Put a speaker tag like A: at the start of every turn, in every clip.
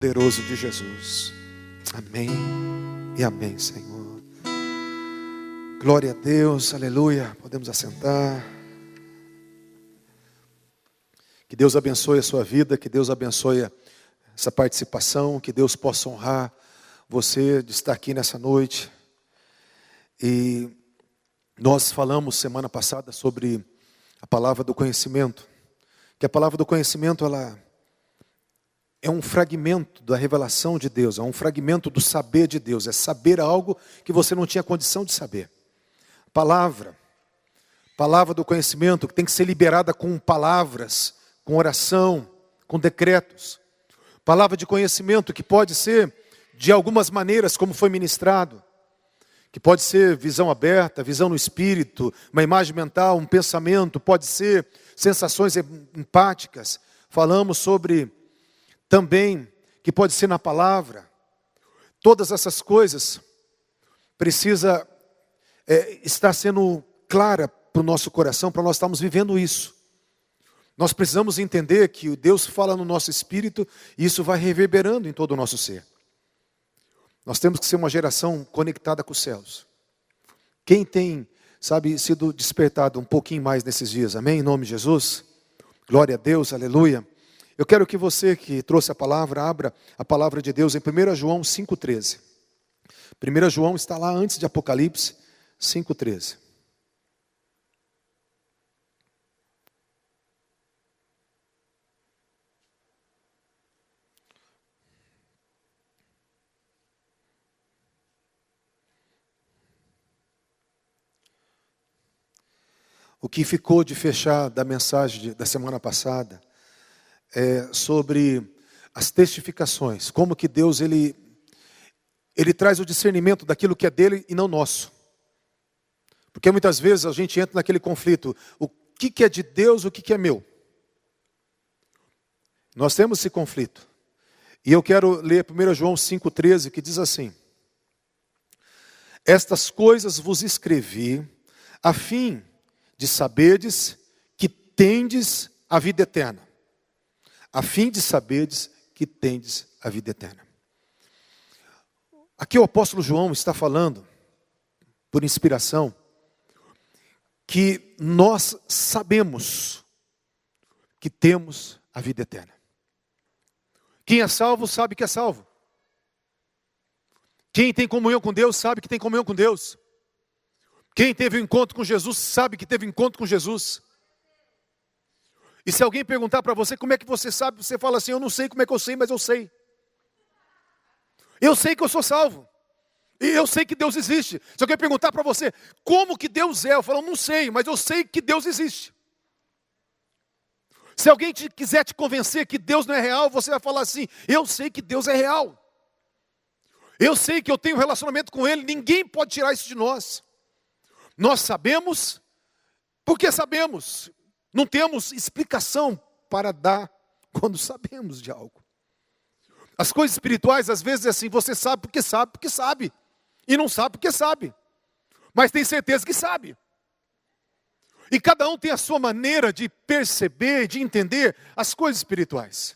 A: Poderoso de Jesus. Amém e amém, Senhor. Glória a Deus, aleluia. Podemos assentar. Que Deus abençoe a sua vida, que Deus abençoe essa participação, que Deus possa honrar você de estar aqui nessa noite. E nós falamos semana passada sobre a palavra do conhecimento, que a palavra do conhecimento, ela é um fragmento da revelação de Deus, é um fragmento do saber de Deus, é saber algo que você não tinha condição de saber. Palavra do conhecimento que tem que ser liberada com palavras, com oração, com decretos. Palavra de conhecimento que pode ser de algumas maneiras como foi ministrado, que pode ser visão aberta, visão no espírito, uma imagem mental, um pensamento, pode ser sensações empáticas. Falamos sobre também que pode ser na palavra. Todas essas coisas precisa estar sendo clara para o nosso coração, para nós estarmos vivendo isso. Nós precisamos entender que Deus fala no nosso espírito e isso vai reverberando em todo o nosso ser. Nós temos que ser uma geração conectada com os céus. Quem tem, sido despertado um pouquinho mais nesses dias, amém? Em nome de Jesus. Glória a Deus, aleluia. Eu quero que você que trouxe a palavra, abra a palavra de Deus em 1 João 5,13. 1 João está lá antes de Apocalipse 5,13. O que ficou de fechar da mensagem da semana passada sobre as testificações, como que Deus ele traz o discernimento daquilo que é dele e não nosso. Porque muitas vezes a gente entra naquele conflito, o que é de Deus, o que é meu? Nós temos esse conflito. E eu quero ler 1 João 5,13, que diz assim: estas coisas vos escrevi, a fim de saberdes que tendes a vida eterna. A fim de saberdes que tendes a vida eterna. Aqui o apóstolo João está falando, por inspiração, que nós sabemos que temos a vida eterna. Quem é salvo sabe que é salvo. Quem tem comunhão com Deus sabe que tem comunhão com Deus. Quem teve um encontro com Jesus sabe que teve um encontro com Jesus. E se alguém perguntar para você como é que você sabe, você fala assim: eu não sei como é que eu sei, mas eu sei. Eu sei que eu sou salvo. E eu sei que Deus existe. Se alguém perguntar para você como que Deus é, eu falo: não sei, mas eu sei que Deus existe. Se alguém quiser te convencer que Deus não é real, você vai falar assim: eu sei que Deus é real. Eu sei que eu tenho um relacionamento com Ele, ninguém pode tirar isso de nós. Nós sabemos, porque sabemos. Não temos explicação para dar quando sabemos de algo. As coisas espirituais, às vezes, é assim: você sabe porque sabe, porque sabe. E não sabe porque sabe. Mas tem certeza que sabe. E cada um tem a sua maneira de perceber, de entender as coisas espirituais.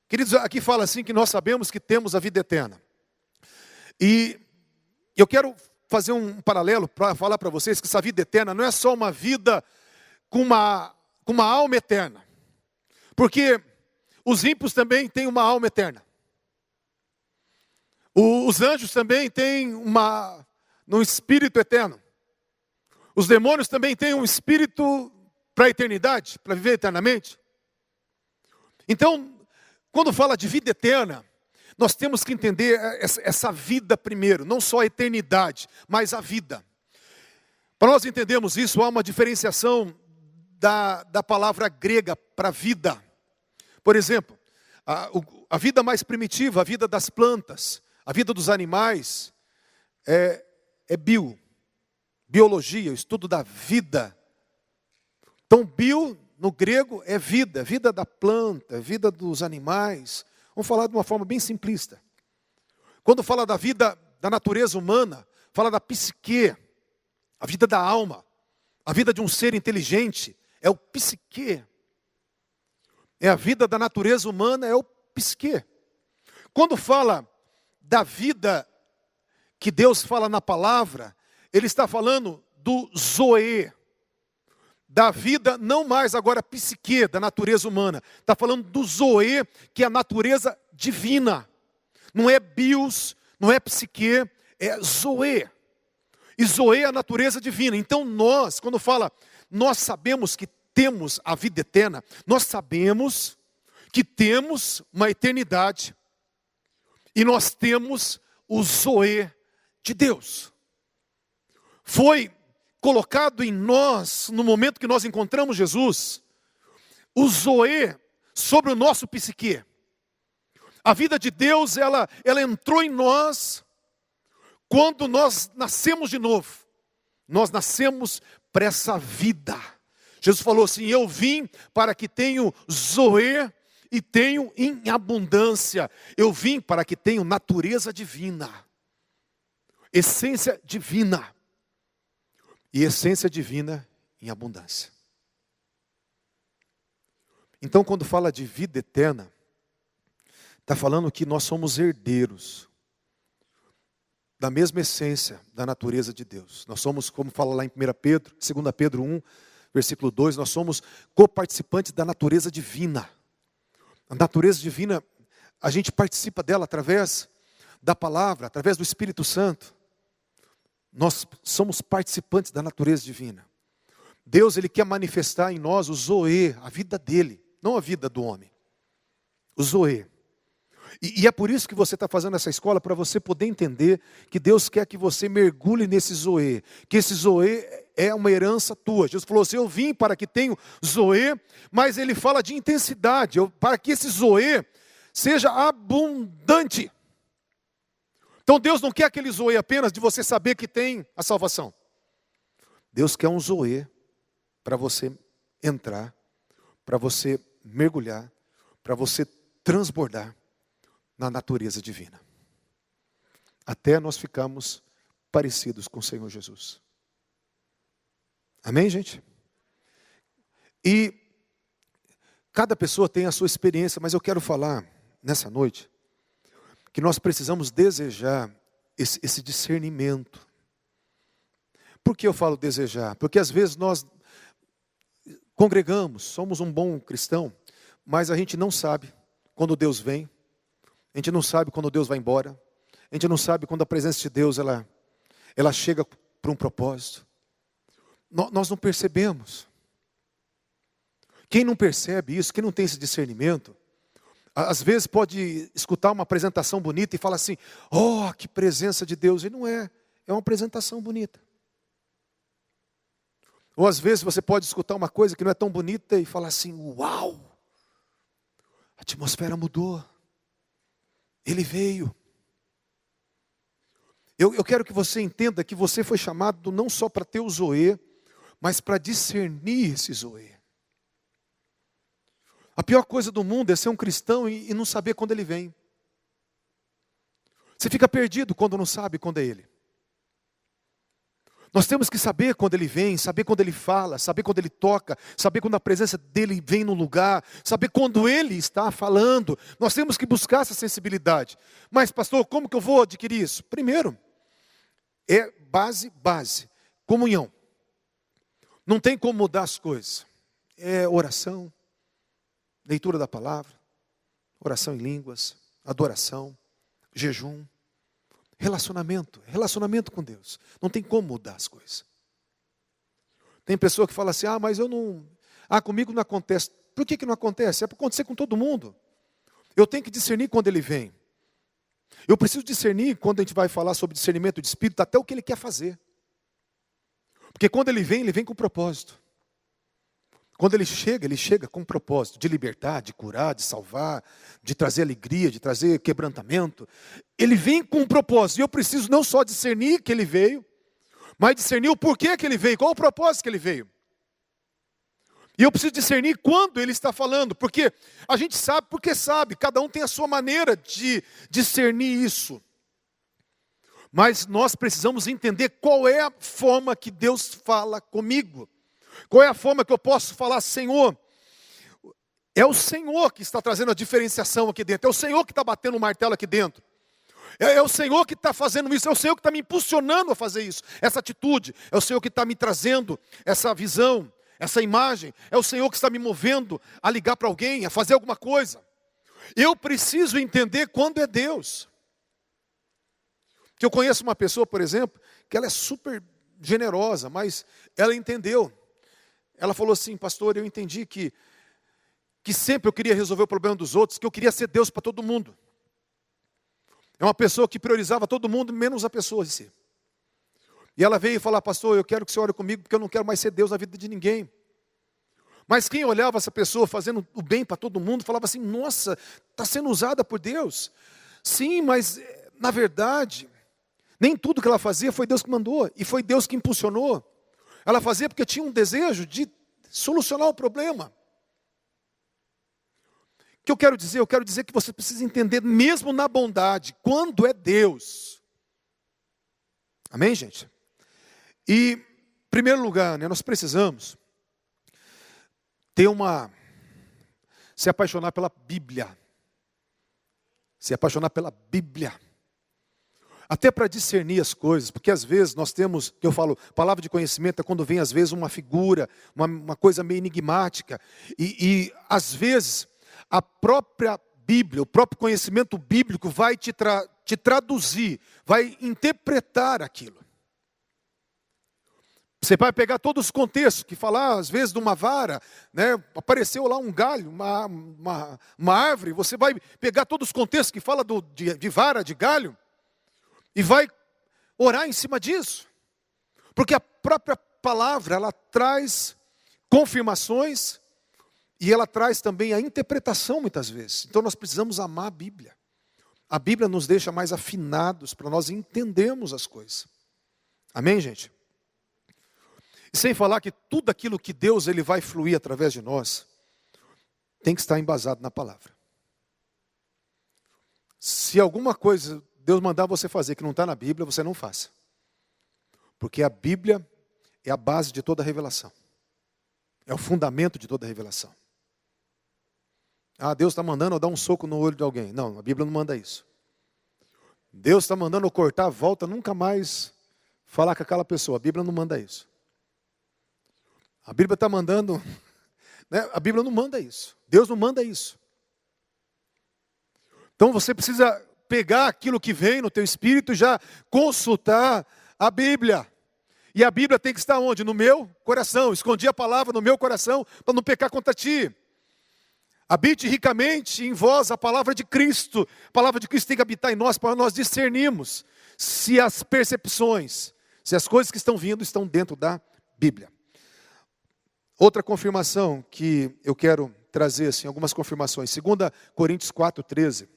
A: Queridos, aqui fala assim que nós sabemos que temos a vida eterna. E eu quero fazer um paralelo para falar para vocês que essa vida eterna não é só uma vida com uma alma eterna. Porque os ímpios também têm uma alma eterna. Os anjos também têm um espírito eterno. Os demônios também têm um espírito para a eternidade, para viver eternamente. Então, quando fala de vida eterna, nós temos que entender essa vida primeiro, não só a eternidade, mas a vida. Para nós entendermos isso, há uma diferenciação da palavra grega para vida. Por exemplo, a vida mais primitiva, a vida das plantas, a vida dos animais, é biologia, o estudo da vida. Então, bio, no grego, é vida, vida da planta, vida dos animais. Vamos falar de uma forma bem simplista. Quando fala da vida da natureza humana, fala da psique, a vida da alma, a vida de um ser inteligente, é o psique. É a vida da natureza humana, é o psique. Quando fala da vida que Deus fala na palavra, Ele está falando do zoe, da vida não mais agora psique, da natureza humana. Está falando do zoe, que é a natureza divina. Não é bios, não é psique, é zoe. E zoe é a natureza divina. Então nós, quando fala, nós sabemos que temos a vida eterna, nós sabemos que temos uma eternidade. E nós temos o zoe de Deus. Foi colocado em nós, no momento que nós encontramos Jesus, o zoe sobre o nosso psique. A vida de Deus, ela entrou em nós quando nós nascemos de novo. Nós nascemos para essa vida. Jesus falou assim, eu vim para que tenham zoe e tenham em abundância. Eu vim para que tenham natureza divina. Essência divina. E essência divina em abundância. Então, quando fala de vida eterna, está falando que nós somos herdeiros da mesma essência da natureza de Deus. Nós somos, como fala lá em 1 Pedro, 2 Pedro 1, versículo 2, nós somos coparticipantes da natureza divina. A natureza divina, a gente participa dela através da palavra, através do Espírito Santo. Nós somos participantes da natureza divina. Deus, Ele quer manifestar em nós o zoe, a vida dEle, não a vida do homem. O zoe. E é por isso que você está fazendo essa escola, para você poder entender que Deus quer que você mergulhe nesse zoe. Que esse zoe é uma herança tua. Jesus falou assim, eu vim para que tenham zoe, mas Ele fala de intensidade, para que esse zoe seja abundante. Então Deus não quer aquele zoe apenas de você saber que tem a salvação. Deus quer um zoe para você entrar, para você mergulhar, para você transbordar na natureza divina. Até nós ficamos parecidos com o Senhor Jesus. Amém, gente? E cada pessoa tem a sua experiência, mas eu quero falar nessa noite que nós precisamos desejar esse discernimento. Por que eu falo desejar? Porque às vezes nós congregamos, somos um bom cristão, mas a gente não sabe quando Deus vem, a gente não sabe quando Deus vai embora, a gente não sabe quando a presença de Deus ela chega para um propósito. Nós não percebemos. Quem não percebe isso, quem não tem esse discernimento, às vezes pode escutar uma apresentação bonita e falar assim, oh, que presença de Deus. E não é, é uma apresentação bonita. Ou às vezes você pode escutar uma coisa que não é tão bonita e falar assim, uau, a atmosfera mudou. Ele veio. Eu quero que você entenda que você foi chamado não só para ter o zoe, mas para discernir esse zoe. A pior coisa do mundo é ser um cristão e não saber quando ele vem. Você fica perdido quando não sabe quando é ele. Nós temos que saber quando ele vem, saber quando ele fala, saber quando ele toca, saber quando a presença dele vem no lugar, saber quando ele está falando. Nós temos que buscar essa sensibilidade. Mas, pastor, como que eu vou adquirir isso? Primeiro, é base, comunhão. Não tem como mudar as coisas. É oração, leitura da palavra, oração em línguas, adoração, jejum. Relacionamento com Deus. Não tem como mudar as coisas. Tem pessoa que fala assim, mas eu não... comigo não acontece. Por que não acontece? É para acontecer com todo mundo. Eu tenho que discernir quando ele vem. Eu preciso discernir, quando a gente vai falar sobre discernimento de espírito, até o que ele quer fazer. Porque quando ele vem com propósito. Quando ele chega com um propósito de libertar, de curar, de salvar, de trazer alegria, de trazer quebrantamento. Ele vem com um propósito. E eu preciso não só discernir que ele veio, mas discernir o porquê que ele veio, qual o propósito que ele veio. E eu preciso discernir quando ele está falando, porque a gente sabe porque sabe, cada um tem a sua maneira de discernir isso. Mas nós precisamos entender qual é a forma que Deus fala comigo. Qual é a forma que eu posso falar, Senhor, É o Senhor que está trazendo a diferenciação aqui dentro. É o Senhor que está batendo o martelo aqui dentro. É o Senhor que está fazendo isso. É o Senhor que está me impulsionando a fazer isso. Essa atitude. É o Senhor que está me trazendo essa visão, essa imagem. É o Senhor que está me movendo a ligar para alguém, a fazer alguma coisa. Eu preciso entender quando é Deus. Que eu conheço uma pessoa, por exemplo, que ela é super generosa, mas ela entendeu. Ela falou assim: pastor, eu entendi que sempre eu queria resolver o problema dos outros, que eu queria ser Deus para todo mundo. É uma pessoa que priorizava todo mundo, menos a pessoa em si. E ela veio falar: pastor, eu quero que você ore comigo, porque eu não quero mais ser Deus na vida de ninguém. Mas quem olhava essa pessoa fazendo o bem para todo mundo, falava assim: nossa, está sendo usada por Deus. Sim, mas na verdade, nem tudo que ela fazia foi Deus que mandou, e foi Deus que impulsionou. Ela fazia porque tinha um desejo de solucionar o problema. O que eu quero dizer? Eu quero dizer que você precisa entender, mesmo na bondade, quando é Deus. Amém, gente? E, em primeiro lugar, nós precisamos se apaixonar pela Bíblia. Se apaixonar pela Bíblia. Até para discernir as coisas, porque às vezes nós temos, que eu falo, palavra de conhecimento é quando vem às vezes uma figura, uma coisa meio enigmática, e às vezes a própria Bíblia, o próprio conhecimento bíblico vai te traduzir, vai interpretar aquilo. Você vai pegar todos os contextos, que falar às vezes de uma vara, né? Apareceu lá um galho, uma árvore, você vai pegar todos os contextos que fala de vara, de galho, e vai orar em cima disso. Porque a própria palavra, ela traz confirmações, e ela traz também a interpretação muitas vezes. Então nós precisamos amar a Bíblia. A Bíblia nos deixa mais afinados para nós entendermos as coisas. Amém, gente? E sem falar que tudo aquilo que Deus ele vai fluir através de nós, tem que estar embasado na palavra. Se alguma coisa Deus mandar você fazer que não está na Bíblia, você não faça. Porque a Bíblia é a base de toda a revelação. É o fundamento de toda a revelação. Ah, Deus está mandando eu dar um soco no olho de alguém. Não, a Bíblia não manda isso. Deus está mandando eu cortar a volta, nunca mais falar com aquela pessoa. A Bíblia não manda isso. A Bíblia está mandando, né? A Bíblia não manda isso. Deus não manda isso. Então você precisa pegar aquilo que vem no teu espírito e já consultar a Bíblia. E a Bíblia tem que estar onde? No meu coração. Escondi a palavra no meu coração para não pecar contra ti. Habite ricamente em vós a palavra de Cristo. A palavra de Cristo tem que habitar em nós para nós discernirmos se as percepções, se as coisas que estão vindo estão dentro da Bíblia. Outra confirmação que eu quero trazer, assim, algumas confirmações. 2 Coríntios 4,13.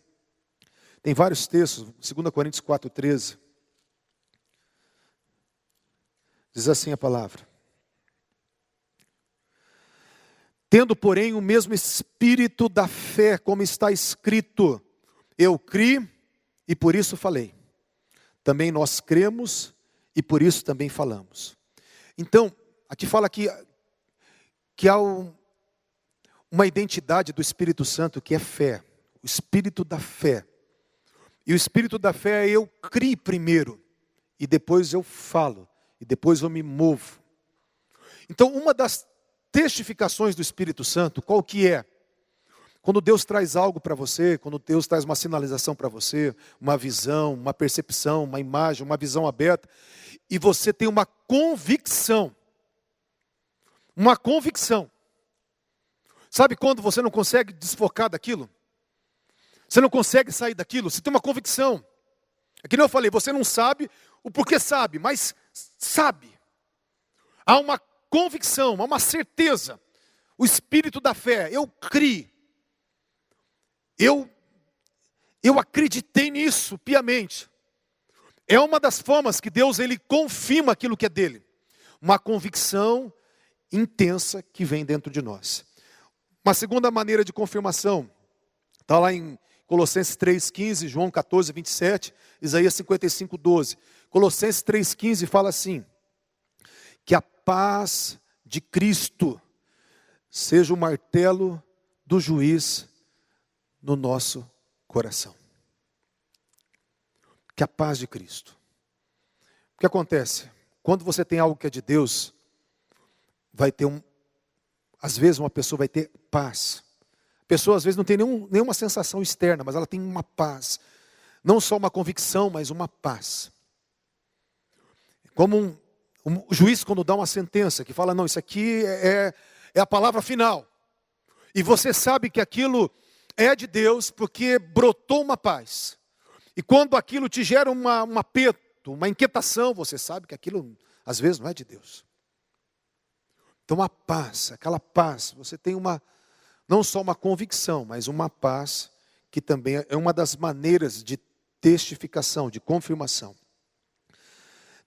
A: Tem vários textos. 2 Coríntios 4,13. Diz assim a palavra: tendo, porém, o mesmo espírito da fé, como está escrito, eu criei e por isso falei. Também nós cremos e por isso também falamos. Então, aqui fala que há uma identidade do Espírito Santo que é fé. O Espírito da fé. E o Espírito da fé é eu criei primeiro, e depois eu falo, e depois eu me movo. Então, uma das testificações do Espírito Santo, qual que é? Quando Deus traz algo para você, quando Deus traz uma sinalização para você, uma visão, uma percepção, uma imagem, uma visão aberta, e você tem uma convicção. Uma convicção. Sabe quando você não consegue desfocar daquilo? Você não consegue sair daquilo, você tem uma convicção. É que nem eu falei, você não sabe o porquê sabe, mas sabe. Há uma convicção, há uma certeza. O espírito da fé, eu criei. Eu acreditei nisso piamente. É uma das formas que Deus ele confirma aquilo que é dele. Uma convicção intensa que vem dentro de nós. Uma segunda maneira de confirmação, está lá em Colossenses 3,15, João 14, 27, Isaías 55, 12. Colossenses 3,15 fala assim: que a paz de Cristo seja o martelo do juiz no nosso coração. Que a paz de Cristo. O que acontece? Quando você tem algo que é de Deus, vai ter às vezes uma pessoa vai ter paz. A pessoa às vezes não tem nenhuma sensação externa, mas ela tem uma paz. Não só uma convicção, mas uma paz. Como um juiz quando dá uma sentença, que fala, não, isso aqui é a palavra final. E você sabe que aquilo é de Deus, porque brotou uma paz. E quando aquilo te gera um aperto, uma inquietação, você sabe que aquilo às vezes não é de Deus. Então a paz, aquela paz, você tem não só uma convicção, mas uma paz que também é uma das maneiras de testificação, de confirmação.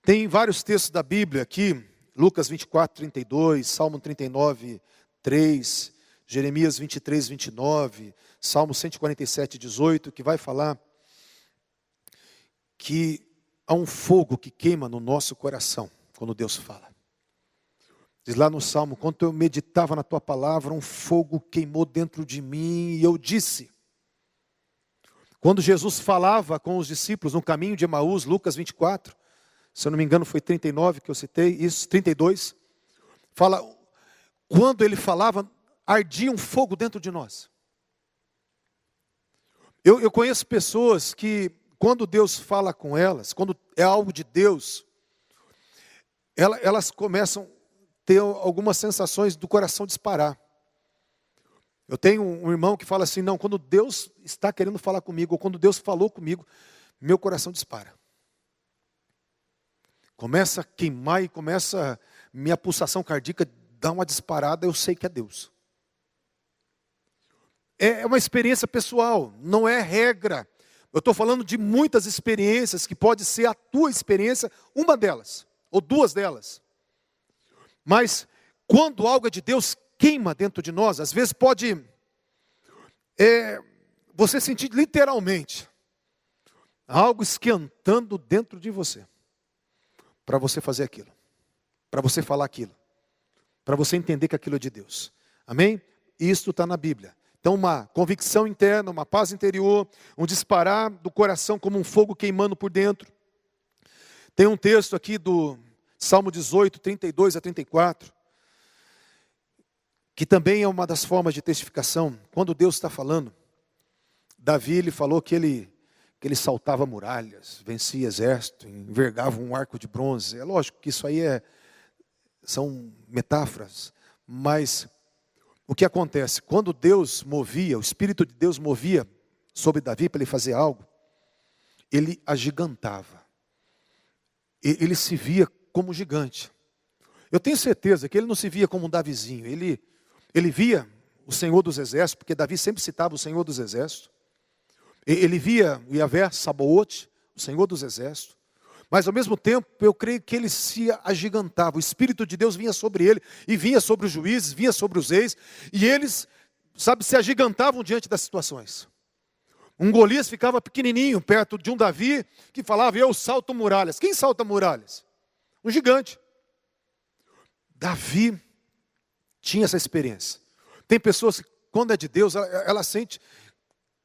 A: Tem vários textos da Bíblia aqui, Lucas 24, 32, Salmo 39, 3, Jeremias 23, 29, Salmo 147, 18, que vai falar que há um fogo que queima no nosso coração, quando Deus fala. Diz lá no Salmo, quando eu meditava na tua palavra, um fogo queimou dentro de mim e eu disse. Quando Jesus falava com os discípulos no caminho de Emaús, Lucas 24, se eu não me engano foi 39 que eu citei, isso, 32, fala, quando ele falava, ardia um fogo dentro de nós. Eu conheço pessoas que, quando Deus fala com elas, quando é algo de Deus, elas começam a ter algumas sensações do coração disparar. Eu tenho um irmão que fala assim, não, quando Deus está querendo falar comigo, ou quando Deus falou comigo, meu coração dispara. Começa a queimar e minha pulsação cardíaca dá uma disparada, eu sei que é Deus. É uma experiência pessoal, não é regra. Eu estou falando de muitas experiências, que pode ser a tua experiência, uma delas, ou duas delas. Mas, quando algo é de Deus, queima dentro de nós, às vezes pode você sentir literalmente algo esquentando dentro de você, para você fazer aquilo, para você falar aquilo, para você entender que aquilo é de Deus. Amém? Isso está na Bíblia. Então uma convicção interna, uma paz interior, um disparar do coração como um fogo queimando por dentro. Tem um texto aqui do Salmo 18, 32 a 34, que também é uma das formas de testificação. Quando Deus está falando, Davi ele falou que ele saltava muralhas, vencia exército, envergava um arco de bronze. É lógico que isso aí são metáforas, mas o que acontece? Quando Deus movia, o Espírito de Deus movia sobre Davi para ele fazer algo, ele agigantava. Ele se via como gigante. Eu tenho certeza que ele não se via como um Davizinho. Ele via o Senhor dos Exércitos, porque Davi sempre citava o Senhor dos Exércitos. Ele via o Yahvé Sabaote, o Senhor dos Exércitos. Mas ao mesmo tempo, eu creio que ele se agigantava. O Espírito de Deus vinha sobre ele, e vinha sobre os juízes, vinha sobre os reis, e eles, se agigantavam diante das situações. Um Golias ficava pequenininho, perto de um Davi, que falava, eu salto muralhas. Quem salta muralhas? Um gigante. Davi tinha essa experiência. Tem pessoas que, quando é de Deus, ela sente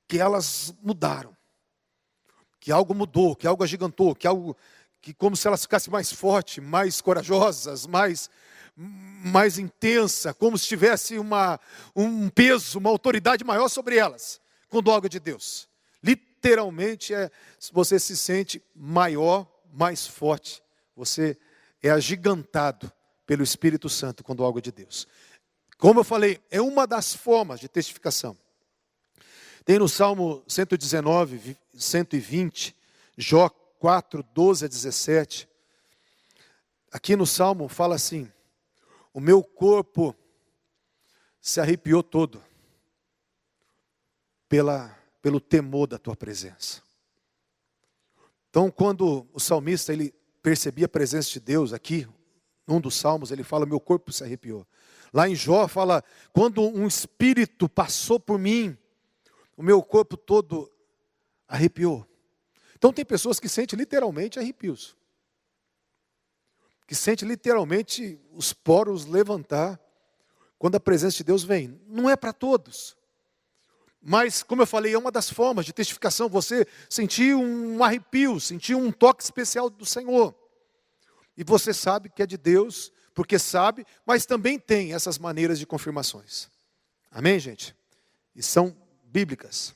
A: que elas mudaram. Que algo mudou, que algo agigantou, que como se elas ficassem mais fortes, mais corajosas, mais intensa, como se tivesse um peso, uma autoridade maior sobre elas, quando algo é de Deus. Literalmente, você se sente maior, mais forte, você é agigantado pelo Espírito Santo quando algo é de Deus. Como eu falei, é uma das formas de testificação. Tem no Salmo 119, 120, Jó 4, 12 a 17. Aqui no Salmo fala assim, o meu corpo se arrepiou todo pelo temor da tua presença. Então quando o salmista ele percebia a presença de Deus aqui, num dos salmos ele fala, meu corpo se arrepiou. Lá em Jó fala, quando um espírito passou por mim, o meu corpo todo arrepiou. Então tem pessoas que sentem literalmente arrepios. Que sentem literalmente os poros levantar quando a presença de Deus vem. Não é para todos. Mas, como eu falei, é uma das formas de testificação, você sentir um arrepio, sentir um toque especial do Senhor. E você sabe que é de Deus, porque sabe, mas também tem essas maneiras de confirmações. Amém, gente? E são bíblicas.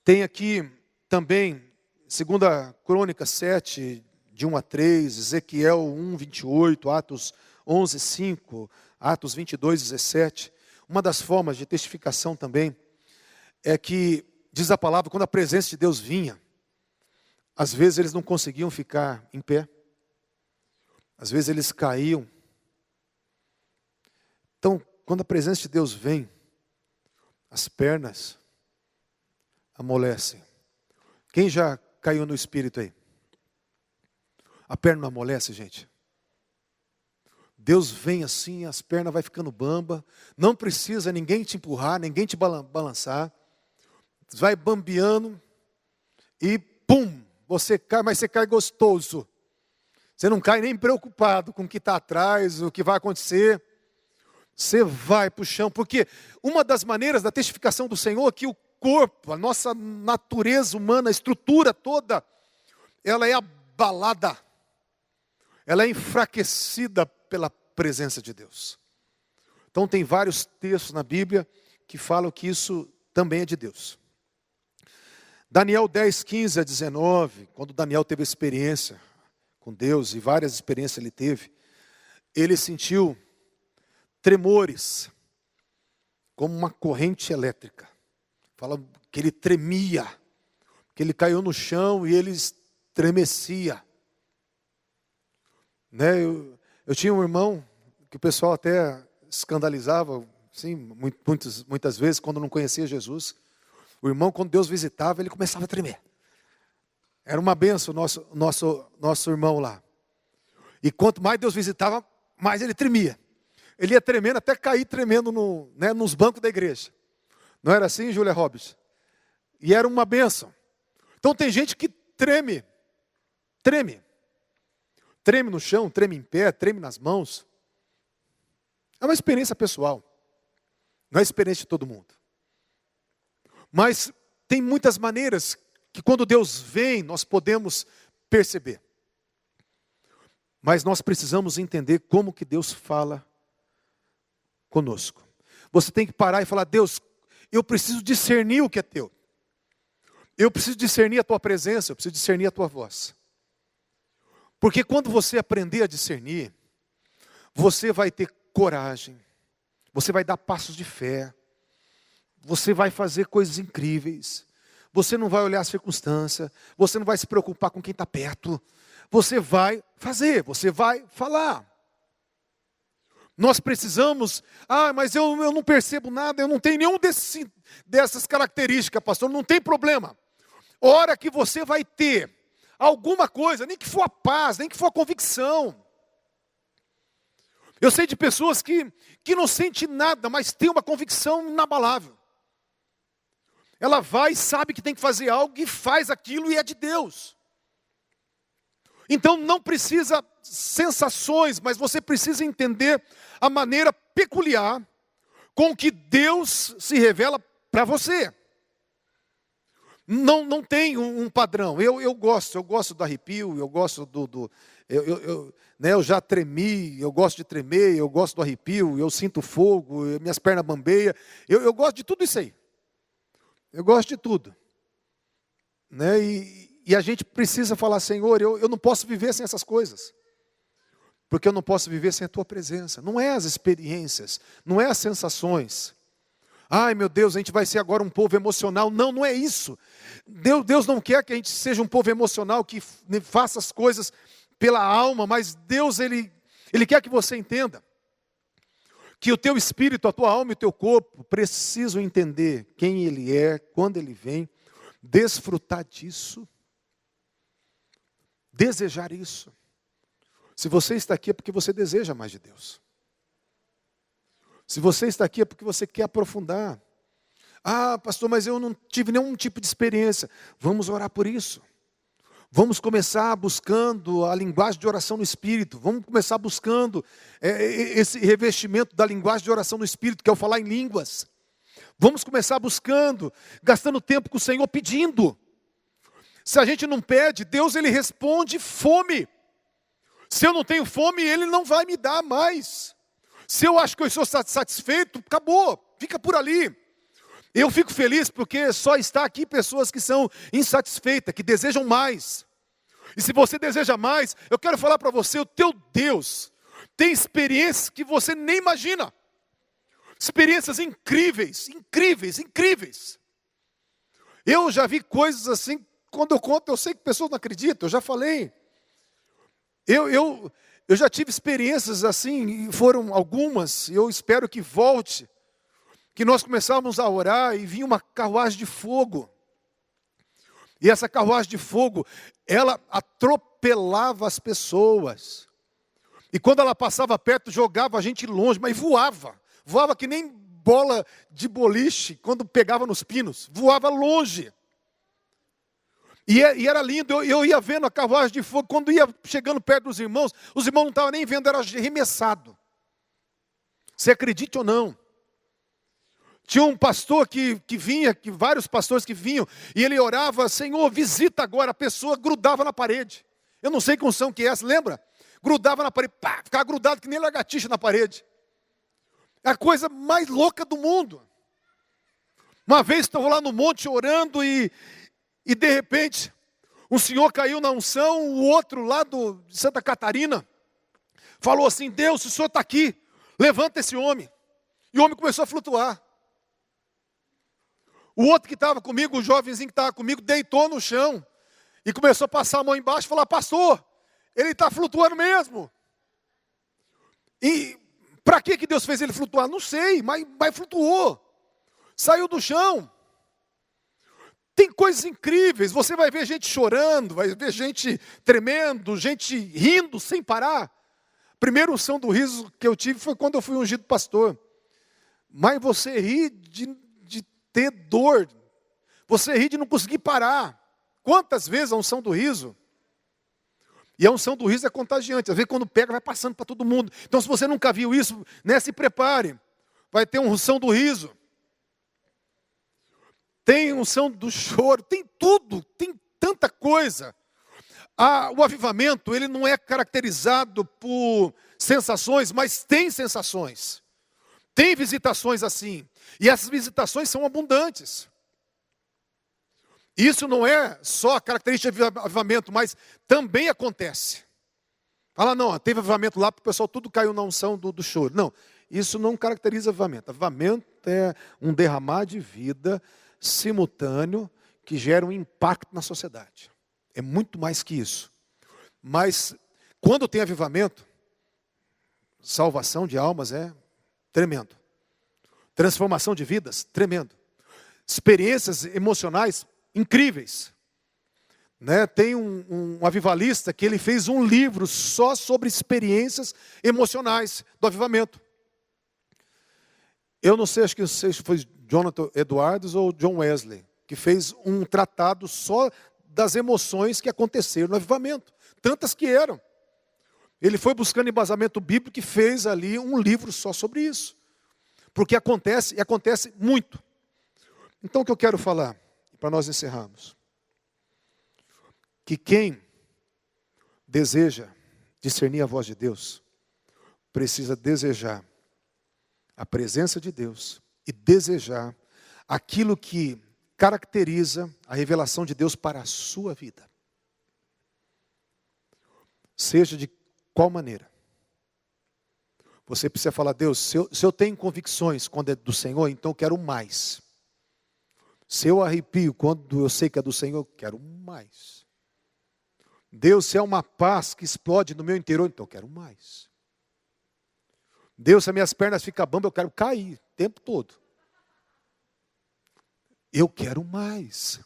A: Tem aqui também, 2 Crônicas 7, de 1 a 3, Ezequiel 1, 28, Atos 11, 5, Atos 22, 17. Uma das formas de testificação também é que, diz a palavra, quando a presença de Deus vinha, às vezes eles não conseguiam ficar em pé, às vezes eles caíam. Então, quando a presença de Deus vem, as pernas amolecem. Quem já caiu no espírito aí? A perna não amolece, gente? Deus vem assim, as pernas vai ficando bamba, não precisa ninguém te empurrar, ninguém te balançar, vai bambeando e pum, você cai, mas você cai gostoso. Você não cai nem preocupado com o que está atrás, o que vai acontecer. Você vai para o chão, porque uma das maneiras da testificação do Senhor é que o corpo, a nossa natureza humana, a estrutura toda, ela é abalada, ela é enfraquecida pela presença de Deus. Então tem vários textos na Bíblia que falam que isso também é de Deus. Daniel 10, 15 a 19, quando Daniel teve experiência com Deus, e várias experiências ele teve, ele sentiu tremores, como uma corrente elétrica. Fala que ele tremia, que ele caiu no chão e ele estremecia. Né? Eu tinha um irmão que o pessoal até escandalizava, assim, muitas vezes, quando não conhecia Jesus. O irmão, quando Deus visitava, ele começava a tremer. Era uma benção o nosso irmão lá. E quanto mais Deus visitava, mais ele tremia. Ele ia tremendo até cair tremendo nos bancos da igreja. Não era assim, Júlia Robbins? E era uma benção. Então tem gente que treme. Treme no chão, treme em pé, treme nas mãos. É uma experiência pessoal. Não é experiência de todo mundo. Mas tem muitas maneiras que quando Deus vem, nós podemos perceber. Mas nós precisamos entender como que Deus fala conosco. Você tem que parar e falar: Deus, eu preciso discernir o que é teu. Eu preciso discernir a tua presença, eu preciso discernir a tua voz. Porque quando você aprender a discernir, você vai ter coragem, você vai dar passos de fé, você vai fazer coisas incríveis, você não vai olhar a circunstância, você não vai se preocupar com quem está perto, você vai fazer, você vai falar. Nós precisamos, mas eu não percebo nada, eu não tenho nenhum dessas características, pastor, não tem problema. Hora que você vai ter alguma coisa, nem que for a paz, nem que for a convicção. Eu sei de pessoas que não sentem nada, mas tem uma convicção inabalável. Ela vai e sabe que tem que fazer algo e faz aquilo e é de Deus. Então não precisa sensações, mas você precisa entender a maneira peculiar com que Deus se revela para você. Não tem um padrão. Eu gosto do arrepio, eu gosto eu já tremi, eu gosto de tremer, eu gosto do arrepio, eu sinto fogo, minhas pernas bambeiam. Eu gosto de tudo isso aí. Eu gosto de tudo. Né? E a gente precisa falar: Senhor, eu não posso viver sem essas coisas. Porque eu não posso viver sem a tua presença. Não é as experiências, não é as sensações. Ai meu Deus, a gente vai ser agora um povo emocional. Não é isso. Deus não quer que a gente seja um povo emocional, que faça as coisas pela alma, mas Deus, Ele quer que você entenda que o teu espírito, a tua alma e o teu corpo precisam entender quem Ele é, quando Ele vem, desfrutar disso, desejar isso. Se você está aqui é porque você deseja mais de Deus. Se você está aqui é porque você quer aprofundar. Pastor, mas eu não tive nenhum tipo de experiência. Vamos orar por isso. Vamos começar buscando a linguagem de oração no Espírito. Vamos começar buscando esse revestimento da linguagem de oração no Espírito, que é o falar em línguas. Vamos começar buscando, gastando tempo com o Senhor, pedindo. Se a gente não pede, Deus ele responde fome. Se eu não tenho fome, Ele não vai me dar mais. Se eu acho que eu estou satisfeito, acabou, fica por ali. Eu fico feliz porque só está aqui pessoas que são insatisfeitas, que desejam mais. E se você deseja mais, eu quero falar para você, o teu Deus tem experiências que você nem imagina. Experiências incríveis, incríveis, incríveis. Eu já vi coisas assim, quando eu conto, eu sei que pessoas não acreditam, eu já falei. Eu já tive experiências assim, foram algumas, e eu espero que volte, que nós começávamos a orar e vinha uma carruagem de fogo. E essa carruagem de fogo, ela atropelava as pessoas. E quando ela passava perto, jogava a gente longe, mas voava. Voava que nem bola de boliche, quando pegava nos pinos. Voava longe. E era lindo, eu ia vendo a carruagem de fogo, quando ia chegando perto dos irmãos, os irmãos não estavam nem vendo, era arremessado. Você acredite ou não. Tinha um pastor que vinha, vários pastores que vinham, e ele orava, Senhor, visita agora, a pessoa grudava na parede. Eu não sei que unção que é essa, lembra? Grudava na parede, pá, ficava grudado que nem lagartixa na parede. É a coisa mais louca do mundo. Uma vez estava lá no monte orando e de repente, um senhor caiu na unção, o outro lá de Santa Catarina, falou assim, Deus, se o senhor está aqui, levanta esse homem. E o homem começou a flutuar. O outro que estava comigo, o jovenzinho que estava comigo, deitou no chão e começou a passar a mão embaixo e falar, pastor, ele está flutuando mesmo. E para que Deus fez ele flutuar? Não sei, mas flutuou. Saiu do chão. Tem coisas incríveis, você vai ver gente chorando, vai ver gente tremendo, gente rindo sem parar. A primeira unção do riso que eu tive foi quando eu fui ungido pastor. Mas você ri de ter dor, você ri de não conseguir parar. Quantas vezes a unção do riso? E a unção do riso é contagiante, às vezes quando pega vai passando para todo mundo. Então se você nunca viu isso, né, se prepare, vai ter uma unção do riso. Tem unção do choro, tem tudo, tem tanta coisa. O avivamento, ele não é caracterizado por sensações, mas tem sensações. Tem visitações assim. E essas visitações são abundantes. Isso não é só a característica de avivamento, mas também acontece. Fala, não, teve avivamento lá, porque o pessoal tudo caiu na unção do choro. Não, isso não caracteriza avivamento. Avivamento é um derramar de vida simultâneo que gera um impacto na sociedade. É muito mais que isso. Mas quando tem avivamento, salvação de almas é tremendo. Transformação de vidas, tremendo. Experiências emocionais incríveis. Né? Tem um avivalista que ele fez um livro só sobre experiências emocionais do avivamento. Eu não sei, acho que foi Jonathan Edwards ou John Wesley, que fez um tratado só das emoções que aconteceram no avivamento. Tantas que eram. Ele foi buscando embasamento bíblico e fez ali um livro só sobre isso. Porque acontece, e acontece muito. Então o que eu quero falar, para nós encerrarmos. Que quem deseja discernir a voz de Deus, precisa desejar a presença de Deus e desejar aquilo que caracteriza a revelação de Deus para a sua vida. Seja de qual maneira. Você precisa falar, Deus, se eu tenho convicções quando é do Senhor, então eu quero mais. Se eu arrepio quando eu sei que é do Senhor, eu quero mais. Deus, se é uma paz que explode no meu interior, então eu quero mais. Deus, se as minhas pernas ficam bambas, eu quero cair o tempo todo. Eu quero mais.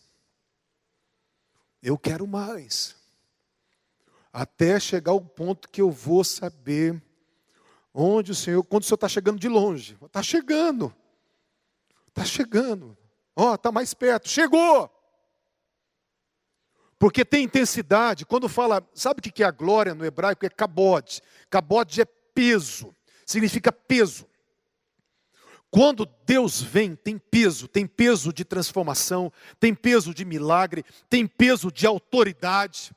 A: Eu quero mais. Até chegar ao ponto que eu vou saber onde o Senhor, quando o Senhor está chegando de longe. Está chegando. Está chegando. Ó, está mais perto. Chegou. Porque tem intensidade. Quando fala, sabe o que é a glória no hebraico? É kabod. Kabod é peso. Significa peso. Quando Deus vem, tem peso de transformação, tem peso de milagre, tem peso de autoridade.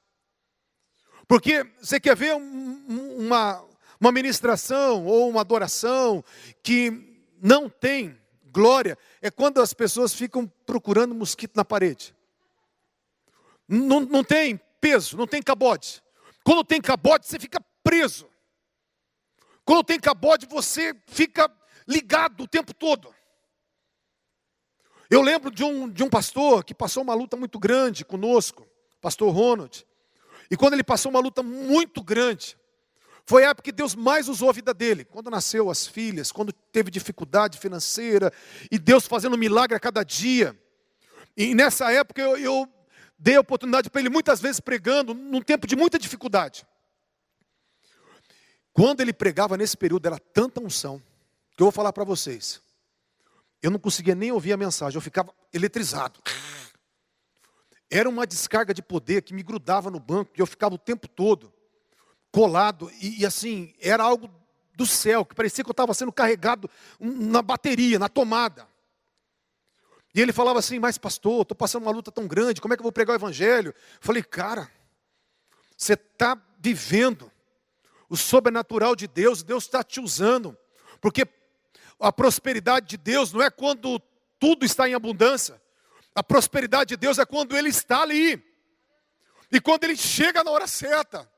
A: Porque você quer ver uma ministração ou uma adoração que não tem glória, é quando as pessoas ficam procurando mosquito na parede. Não tem peso, não tem cabode. Quando tem cabode, você fica preso. Quando tem cabode, você fica ligado o tempo todo. Eu lembro de um pastor que passou uma luta muito grande conosco, pastor Ronald. E quando ele passou uma luta muito grande, foi a época que Deus mais usou a vida dele. Quando nasceu as filhas, quando teve dificuldade financeira, e Deus fazendo milagre a cada dia. E nessa época eu dei a oportunidade para ele muitas vezes pregando, num tempo de muita dificuldade. Quando ele pregava nesse período, era tanta unção, que eu vou falar para vocês. Eu não conseguia nem ouvir a mensagem, eu ficava eletrizado. Era uma descarga de poder que me grudava no banco, e eu ficava o tempo todo colado, e assim, era algo do céu, que parecia que eu estava sendo carregado na bateria, na tomada. E ele falava assim, mas pastor, estou passando uma luta tão grande, como é que eu vou pregar o evangelho? Eu falei, cara, você está vivendo o sobrenatural de Deus, Deus está te usando, porque a prosperidade de Deus não é quando tudo está em abundância, a prosperidade de Deus é quando Ele está ali, e quando Ele chega na hora certa.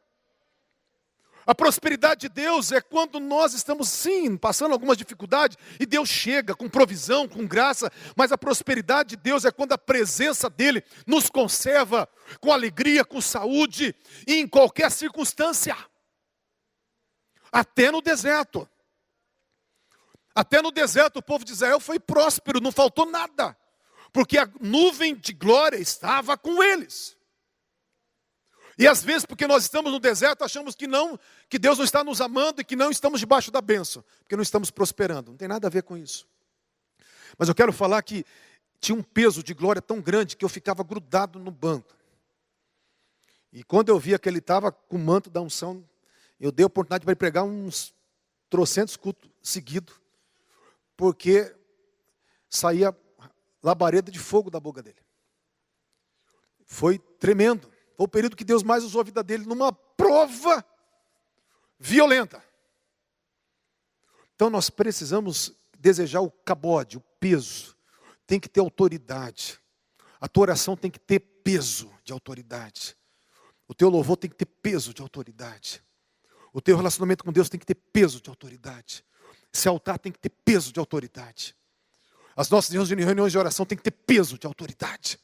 A: A prosperidade de Deus é quando nós estamos, sim, passando algumas dificuldades, e Deus chega com provisão, com graça, mas a prosperidade de Deus é quando a presença dEle nos conserva com alegria, com saúde, e em qualquer circunstância. Até no deserto. Até no deserto o povo de Israel foi próspero, não faltou nada, porque a nuvem de glória estava com eles. E às vezes, porque nós estamos no deserto, achamos que Deus não está nos amando e que não estamos debaixo da bênção, porque não estamos prosperando. Não tem nada a ver com isso. Mas eu quero falar que tinha um peso de glória tão grande que eu ficava grudado no banco. E quando eu via que ele estava com o manto da unção, eu dei a oportunidade para ele pregar uns trocentos cultos seguidos, porque saía labareda de fogo da boca dele. Foi tremendo. Foi o período que Deus mais usou a vida dele numa prova violenta. Então nós precisamos desejar o cabode, o peso. Tem que ter autoridade. A tua oração tem que ter peso de autoridade. O teu louvor tem que ter peso de autoridade. O teu relacionamento com Deus tem que ter peso de autoridade. Esse altar tem que ter peso de autoridade. As nossas reuniões de oração tem que ter peso de autoridade.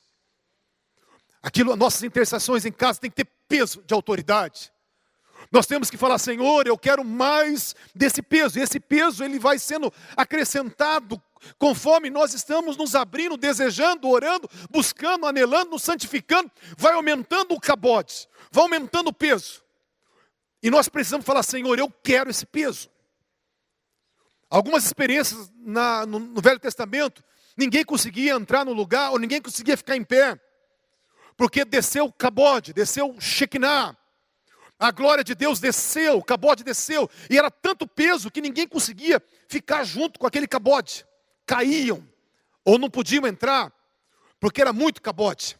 A: Nossas intercessões em casa tem que ter peso de autoridade. Nós temos que falar, Senhor, eu quero mais desse peso. E esse peso ele vai sendo acrescentado conforme nós estamos nos abrindo, desejando, orando, buscando, anelando, nos santificando. Vai aumentando o cabode, vai aumentando o peso. E nós precisamos falar, Senhor, eu quero esse peso. Algumas experiências no Velho Testamento, ninguém conseguia entrar no lugar, ou ninguém conseguia ficar em pé. Porque desceu o cabode, desceu o Shekinah. A glória de Deus desceu, o cabode desceu. E era tanto peso que ninguém conseguia ficar junto com aquele cabode. Caíam, ou não podiam entrar, porque era muito cabode.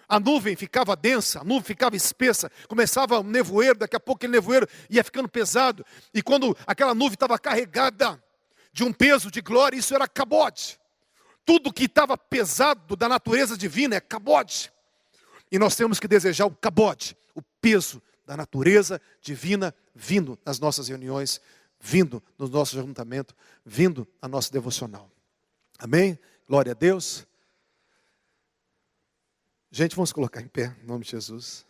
A: A nuvem ficava densa, a nuvem ficava espessa. Começava um nevoeiro, daqui a pouco aquele nevoeiro ia ficando pesado. E quando aquela nuvem estava carregada de um peso de glória, isso era cabode. Tudo que estava pesado da natureza divina é cabode. E nós temos que desejar o cabode, o peso da natureza divina vindo nas nossas reuniões, vindo no nosso juntamento, vindo na nossa devocional. Amém? Glória a Deus. Gente, vamos colocar em pé, em nome de Jesus.